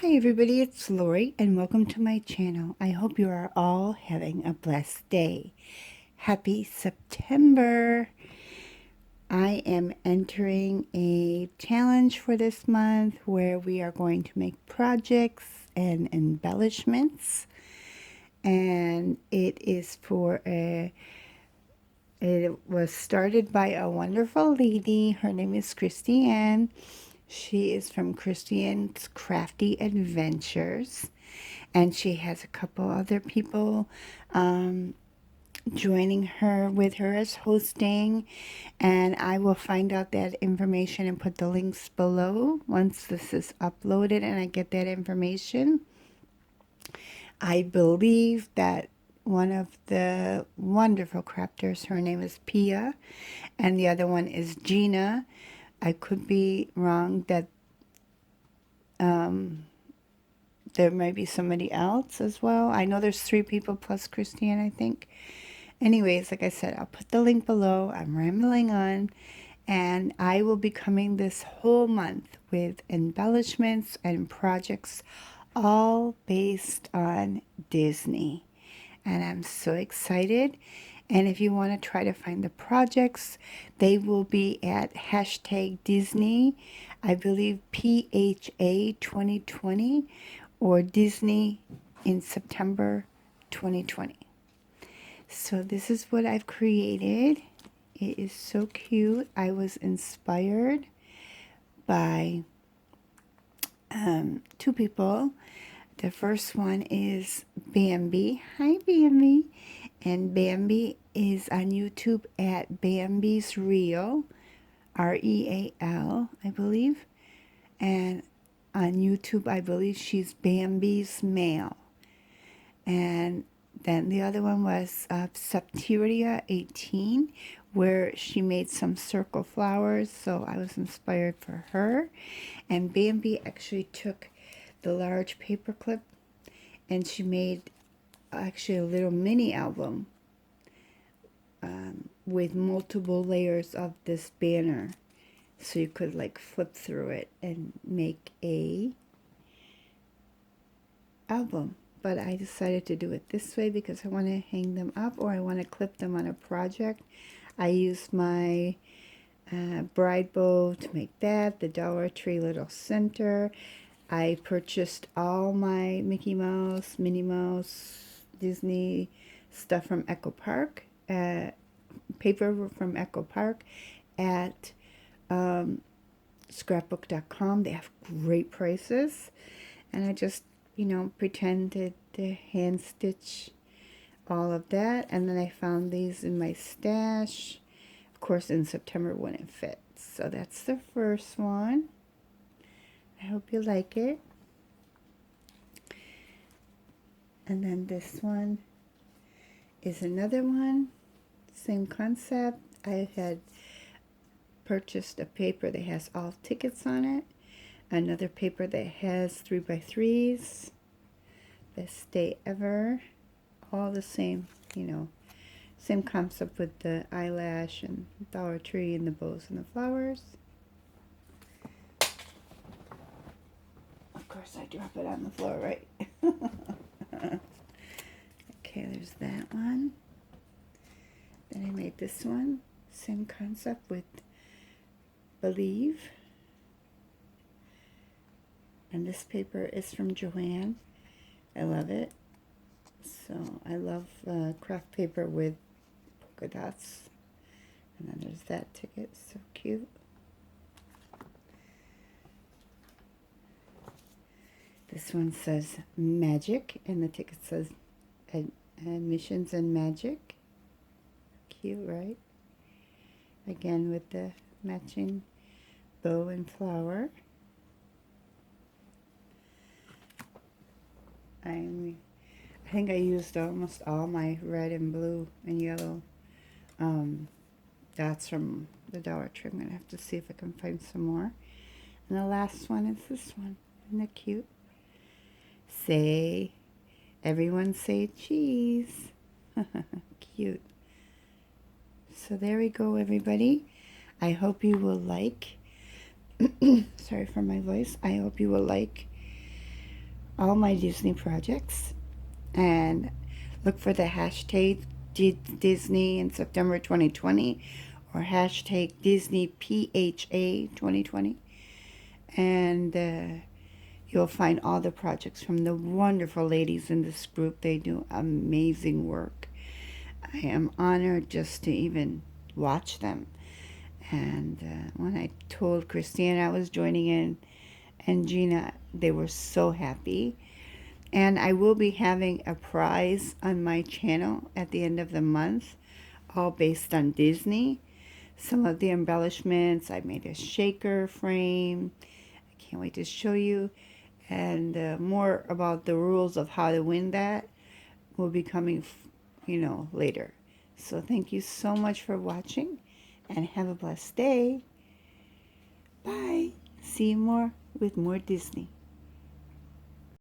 Hi everybody, it's Lori and welcome to my channel. I hope you are all having a blessed day. Happy September! I am entering a challenge for this month where we are going to make projects and embellishments, and it was started by a wonderful lady. Her name is Kristianne. She is from Kristianne's Crafty Adventures, and she has a couple other people joining her with her as hosting, and I will find out that information and put the links below once this is uploaded and I get that information. I believe that one of the wonderful crafters, her name is Pia, and the other one is Gina. I could be wrong that there might be somebody else as well. I know there's 3 people plus Kristianne, I think. Anyways, like I said, I'll put the link below. I'm rambling on, and I will be coming this whole month with embellishments and projects all based on Disney. And I'm so excited. And if you want to try to find the projects, they will be at hashtag Disney, I believe PHA2020, or Disney in September 2020. So this is what I've created. It is so cute. I was inspired by 2 people. The first one is Bambi. Hi, Bambi. And Bambi is on YouTube at Bambi's Real, Real, I believe. And on YouTube, I believe she's Bambi's Mail. And then the other one was Septeria18, where she made some circle flowers, so I was inspired for her. And Bambi actually took the large paper clip and she made actually a little mini album with multiple layers of this banner, so you could like flip through it and make a album. But I decided to do it this way because I want to hang them up, or I want to clip them on a project. I used my bride bow to make that, the Dollar Tree little center. I purchased all my Mickey Mouse, Minnie Mouse, Disney stuff from Echo Park, paper from Echo Park at scrapbook.com. They have great prices, and I just, pretended to hand stitch all of that, and then I found these in my stash. Of course, in September when it fits. So that's the first one. I hope you like it. And then this one is another one. Same concept. I had purchased a paper that has all tickets on it. Another paper that has 3x3s. Best day ever. All the same, same concept with the eyelash and Dollar Tree and the bows and the flowers. Of course, I drop it on the floor, right? Okay, there's that one. Then I made this one. Same concept with Believe. And this paper is from Joanne. I love it. So I love craft paper with polka dots. And then there's that ticket. So cute. This one says Magic, and the ticket says Admissions and Magic. Cute, right? Again with the matching bow and flower. I think I used almost all my red and blue and yellow dots from the Dollar Tree. I'm going to have to see if I can find some more. And the last one is this one. Isn't that cute? Everyone say cheese. Cute. So there we go, everybody. I hope you will like, sorry for my voice, I hope you will like all my Disney projects and look for the hashtag Disney in September 2020 or hashtag Disney PHA 2020. And you'll find all the projects from the wonderful ladies in this group. They do amazing work. I am honored just to even watch them. And when I told Kristianne I was joining in and Gina, they were so happy. And I will be having a prize on my channel at the end of the month, all based on Disney. Some of the embellishments, I made a shaker frame. I can't wait to show you. And more about the rules of how to win that will be coming, later. So thank you so much for watching and have a blessed day. Bye. See you more with more Disney.